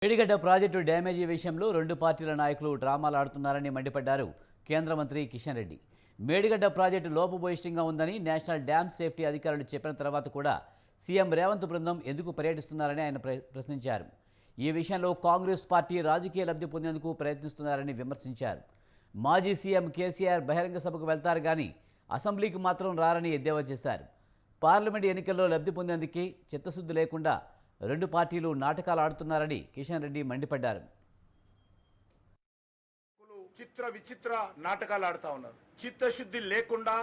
Medigadda project డ్యామేజీ విషయంలో రెండు పార్టీల నాయకులు డ్రామాలు ఆడుతున్నారని మండిపడ్డారు కేంద్ర మంత్రి కిషన్ రెడ్డి. మేడిగడ్డ ప్రాజెక్టు లోపభూయిష్టంగా ఉందని నేషనల్ డ్యామ్ సేఫ్టీ అధికారులు చెప్పిన తర్వాత కూడా సీఎం రేవంత్ బృందం ఎందుకు పర్యటిస్తున్నారని ఆయన ప్రశ్నించారు. ఈ విషయంలో కాంగ్రెస్ పార్టీ రాజకీయ లబ్ధి పొందేందుకు ప్రయత్నిస్తున్నారని విమర్శించారు. మాజీ సీఎం కేసీఆర్ బహిరంగ సభకు వెళ్తారు కానీ అసెంబ్లీకి మాత్రం రారని ఎద్దేవా చేశారు. పార్లమెంట్ ఎన్నికల్లో లబ్ధి పొందేందుకు చిత్తశుద్ధి లేకుండా రెండు పార్టీలు నాటకాలు ఆడుతున్నారని కిషన్ రెడ్డి మండిపడ్డారు. చిత్ర విచిత్ర నాటకాలు ఆడుతా ఉన్నారు. చిత్తశుద్ధి లేకుండా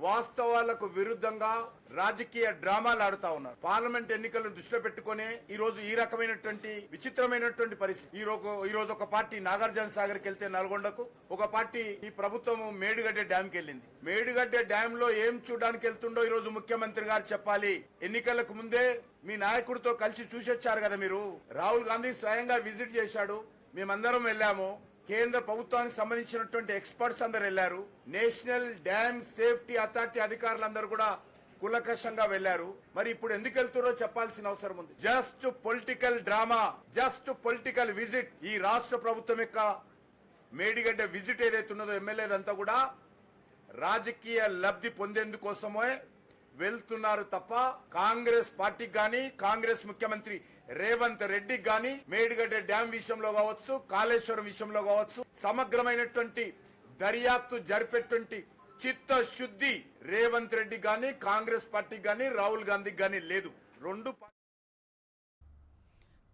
వాస్తవాలకు విరుద్ధంగా రాజకీయ డ్రామాలు ఆడుతా ఉన్నారు. పార్లమెంట్ ఎన్నికలను దృష్టిలో పెట్టుకుని ఈ రోజు ఈ రకమైనటువంటి విచిత్రమైనటువంటి పరిస్థితి. ఈ రోజు ఒక పార్టీ నాగార్జున సాగర్కి వెళ్తే నల్గొండకు, ఒక పార్టీ ఈ ప్రభుత్వం మేడిగడ్డ డ్యామ్ కి వెళ్ళింది. మేడిగడ్డ డ్యామ్ లో ఏం చూడడానికి వెళ్తుండో ఈ రోజు ముఖ్యమంత్రి గారు చెప్పాలి. ఎన్నికలకు ముందే మీ నాయకుడితో కలిసి చూసొచ్చారు కదా మీరు. రాహుల్ గాంధీ స్వయంగా విజిట్ చేశాడు, మేమందరం వెళ్ళాము. కేంద్ర ప్రభుత్వానికి సంబంధించినటువంటి ఎక్స్పర్ట్స్ అందరు వెళ్లారు. నేషనల్ డ్యామ్ సేఫ్టీ అథారిటీ అధికారులందరూ కూడా కులకషంగా వెళ్లారు. మరి ఇప్పుడు ఎందుకు వెళ్తున్నారో చెప్పాల్సిన అవసరం ఉంది. Just political drama, just political visit. ఈ రాష్ట్ర ప్రభుత్వం యొక్క మేడిగడ్డ విజిట్ ఏదైతున్నదో ఎమ్మెల్యేదంతా కూడా రాజకీయ లబ్ధి పొందేందుకోసమే వెళ్తున్నారు తప్ప కాంగ్రెస్ పార్టీకి గాని, కాంగ్రెస్ ముఖ్యమంత్రి రేవంత్ రెడ్డికి గాని మేడిగడ్డ డ్యామ్ విషయంలో కావచ్చు, కాళేశ్వరం విషయంలో కావచ్చు సమగ్రమైనటువంటి దర్యాప్తు జరిపేటువంటి చిత్తశుద్ధి రేవంత్ రెడ్డి గాని, కాంగ్రెస్ పార్టీకి గాని, రాహుల్ గాంధీకి గాని లేదు.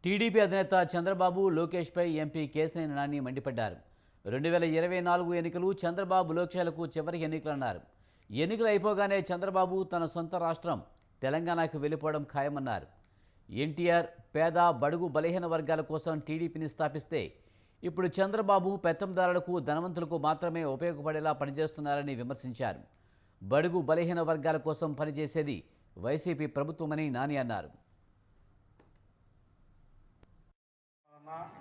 టీడీపీ అధినేత చంద్రబాబు లోకేష్ పై ఎంపీ కేశినేని నాని మండిపడ్డారు. 2024 ఎన్నికలు చంద్రబాబు లోకేష్లకు చివరి ఎన్నికలన్నారు. ఎన్నికలు అయిపోగానే చంద్రబాబు తన సొంత రాష్ట్రం తెలంగాణకు వెళ్ళిపోవడం ఖాయమన్నారు. ఎన్టీఆర్ పేద బడుగు బలహీన వర్గాల కోసం టీడీపీని స్థాపిస్తే ఇప్పుడు చంద్రబాబు పెత్తందారులకు, ధనవంతులకు మాత్రమే ఉపయోగపడేలా పనిచేస్తున్నారని విమర్శించారు. బడుగు బలహీన వర్గాల కోసం పనిచేసేది వైసీపీ ప్రభుత్వమని నాని అన్నారు.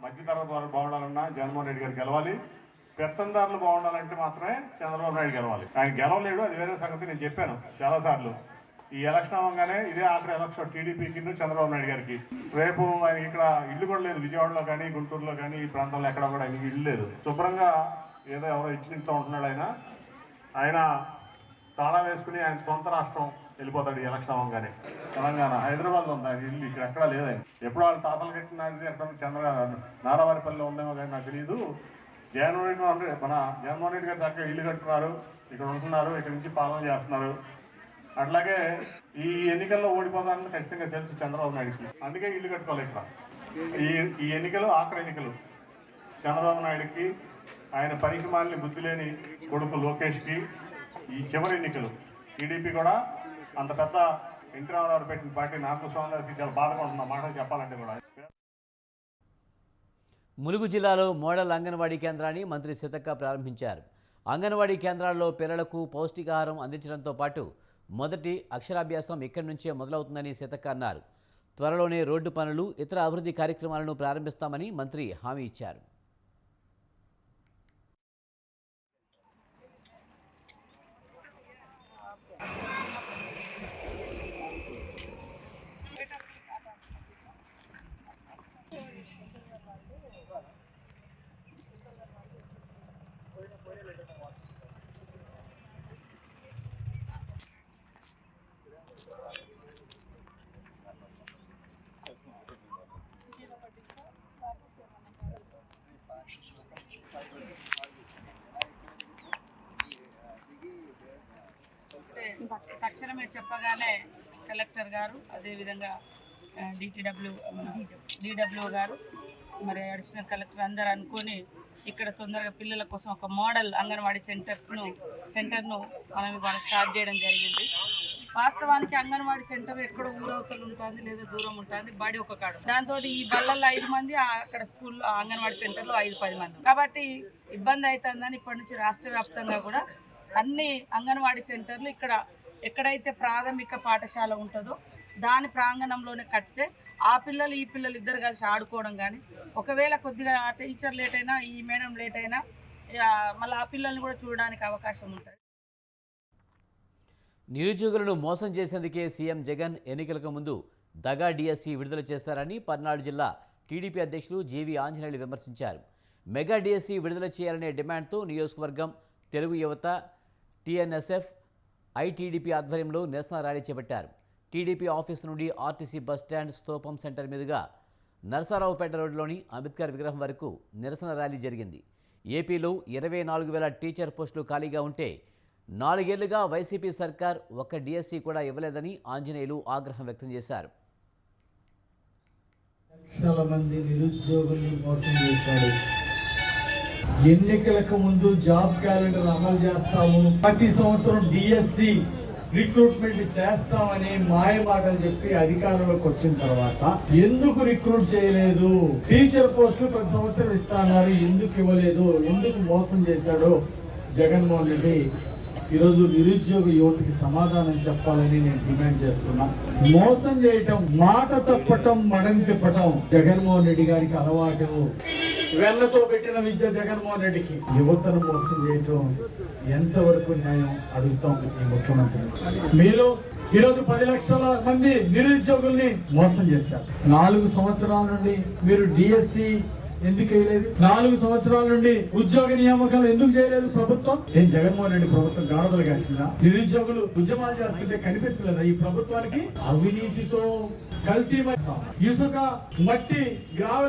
మధ్యతరగతి వారు బాగుండాలన్నా జగన్మోహన్ రెడ్డి గారు గెలవాలి, పెత్తందారులు బాగుండాలంటే మాత్రమే చంద్రబాబు నాయుడు గెలవాలి. ఆయన గెలవలేడు, అది వేరే సంగతి. నేను చెప్పాను చాలాసార్లు. ఈ ఎలక్షన్ అవ్వగానే ఇదే ఆఖరి ఎలక్షన్ టీడీపీకి, చంద్రబాబు నాయుడు గారికి. రేపు ఆయన ఇక్కడ ఇల్లు కూడా లేదు, విజయవాడలో కానీ, గుంటూరులో కానీ, ఈ ప్రాంతంలో ఎక్కడ కూడా ఆయనకి ఇల్లు లేదు. శుభ్రంగా ఏదో ఎవరో ఇచ్చిన ఇంట్లో ఉంటున్నాడు ఆయన తాళా వేసుకుని ఆయన సొంత రాష్ట్రం వెళ్ళిపోతాడు ఈ ఎలక్షన్ అవ్వగానే. తెలంగాణ హైదరాబాద్లో ఉంది ఆయన ఇల్లు, ఇక్కడ ఎక్కడా లేదు ఆయన. ఎప్పుడు వాళ్ళు తాతలు కట్టినది ఎక్కడ నారావారిపల్లిలో ఉందేమో కానీ నాకు తెలియదు. జగన్మోహన్ రెడ్డి గారు చక్కగా ఇల్లు కట్టుకున్నారు, ఇక్కడ ఉంటున్నారు, ఇక్కడ నుంచి పాలన చేస్తున్నారు. అట్లాగే ఈ ఎన్నికల్లో ఓడిపోతారని ఖచ్చితంగా తెలుసు చంద్రబాబు నాయుడుకి. అందుకే ఇల్లు కట్టుకోవాలి ఇక్కడ. ఈ ఎన్నికలు ఆఖరి ఎన్నికలు చంద్రబాబు నాయుడుకి, ఆయన పనికి మాలిన బుద్ధి లేని కొడుకు లోకేష్కి ఈ చివరి ఎన్నికలు. టీడీపీ కూడా అంత పెద్ద ఎన్టీ రామారావు పెట్టిన పార్టీ నాకు స్వామి చాలా బాధపడుతున్న మాట చెప్పాలంటే కూడా. ములుగు జిల్లాలో మోడల్ అంగన్వాడీ కేంద్రాన్ని మంత్రి సీతక్క ప్రారంభించారు. అంగన్వాడీ కేంద్రాల్లో పిల్లలకు పౌష్టికాహారం అందించడంతో పాటు మొదటి అక్షరాభ్యాసం ఇక్కడి నుంచే మొదలవుతుందని సీతక్క అన్నారు. త్వరలోనే రోడ్డు పనులు, ఇతర అభివృద్ధి కార్యక్రమాలను ప్రారంభిస్తామని మంత్రి హామీ ఇచ్చారు. తక్షణమే చెప్పగానే కలెక్టర్ గారు, అదేవిధంగా డిడబ్ల్యూ గారు, మరి అడిషనల్ కలెక్టర్ అందరూ అనుకొని ఇక్కడ తొందరగా పిల్లల కోసం ఒక మోడల్ అంగన్వాడీ సెంటర్ను మనం ఇవాళ స్టార్ట్ చేయడం జరిగింది. వాస్తవానికి అంగన్వాడీ సెంటర్ ఎక్కడ ఊరవతలు ఉంటుంది లేదా దూరం ఉంటుంది, బడి ఒక కాడు. దాంతో ఈ బళ్ళల్లో 5 మంది, అక్కడ స్కూల్లో అంగన్వాడీ సెంటర్లో 5-10 మంది. కాబట్టి ఇబ్బంది అవుతుందని ఇప్పటి నుంచి రాష్ట్ర వ్యాప్తంగా కూడా అన్ని అంగన్వాడీ సెంటర్లు ఇక్కడ ఎక్కడైతే ప్రాథమిక పాఠశాల ఉంటుందో దాని ప్రాంగణంలోనే కడితే ఆ పిల్లలు ఈ పిల్లలు ఇద్దరు కలిసి ఆడుకోవడం కానీ, ఒకవేళ కొద్దిగా ఆ టీచర్ లేట్ అయినా, ఈ మేడం లేట్ అయినా మళ్ళీ ఆ పిల్లల్ని కూడా చూడడానికి అవకాశం ఉంటుంది. నిరుద్యోగులను మోసం చేసేందుకే సీఎం జగన్ ఎన్నికలకు ముందు దగా డిఎస్సి విడుదల చేశారని పల్నాడు జిల్లా టీడీపీ అధ్యక్షులు జీవీ ఆంజనేయులు విమర్శించారు. మెగా డిఎస్సి విడుదల చేయాలనే డిమాండ్తో నియోజకవర్గం తెలుగు యువత టీఎన్ఎస్ఎఫ్ ఐటీడీపీ ఆధ్వర్యంలో నిరసన ర్యాలీ చేపట్టారు. టీడీపీ ఆఫీస్ నుండి ఆర్టీసీ బస్టాండ్ స్తూపం సెంటర్ మీదుగా నరసరావుపేట రోడ్డులోని అంబేద్కర్ విగ్రహం వరకు నిరసన ర్యాలీ జరిగింది. ఏపీలో 24,000 టీచర్ పోస్టులు ఖాళీగా ఉంటే 4 ఏళ్లుగా వైసీపీ సర్కార్ ఒక్క డిఎస్సి కూడా ఇవ్వలేదని ఆంజనేయులు ఆగ్రహం వ్యక్తం చేశారు. లక్షల మంది నిరుద్యోగుల్ని మోసం చేశాడు. ఎన్నికలకు ముందు జాబ్ క్యాలెండర్ అమలు చేస్తాము, ప్రతి సంవత్సరం డిఎస్సి రిక్రూట్మెంట్ చేస్తామని మాయ మాటలు చెప్పి అధికారంలోకి వచ్చిన తర్వాత ఎందుకు రిక్రూట్ చేయలేదు, టీచర్ పోస్టులు ప్రతి సంవత్సరం ఇస్తున్నారు, ఎందుకు ఇవ్వలేదు, ఎందుకు మోసం చేశాడో జగన్మోహన్ రెడ్డి ఈరోజు నిరుద్యోగ యువతకి సమాధానం చెప్పాలని నేను డిమాండ్ చేస్తున్నా. మోసం చేయటం, మాట తప్పటం, మడం తిప్పటం జగన్మోహన్ రెడ్డి గారికి అలవాటు. వెన్నతో పెట్టిన విద్య జగన్మోహన్ రెడ్డికి. యువతను మోసం చేయటం ఎంతవరకు న్యాయం అడుగుతాం ఈ ముఖ్యమంత్రి. మీరు ఈరోజు 10 లక్షల మంది నిరుద్యోగుల్ని మోసం చేశారు. 4 సంవత్సరాల నుండి మీరు డిఎస్సి ఎందుకు వేయలేదు? 4 సంవత్సరాల నుండి ఉద్యోగ నియామకాలు ఎందుకు చేయలేదు ప్రభుత్వం? ఏం జగన్మోహన్ రెడ్డి ప్రభుత్వం గాఢతలు కాసిందా? నిరుద్యోగులు ఉద్యమాలు చేస్తుంటే కనిపించలేదా ఈ ప్రభుత్వానికి? అవినీతితో కల్తీ ఇసుక, మట్టి, గ్రావెల్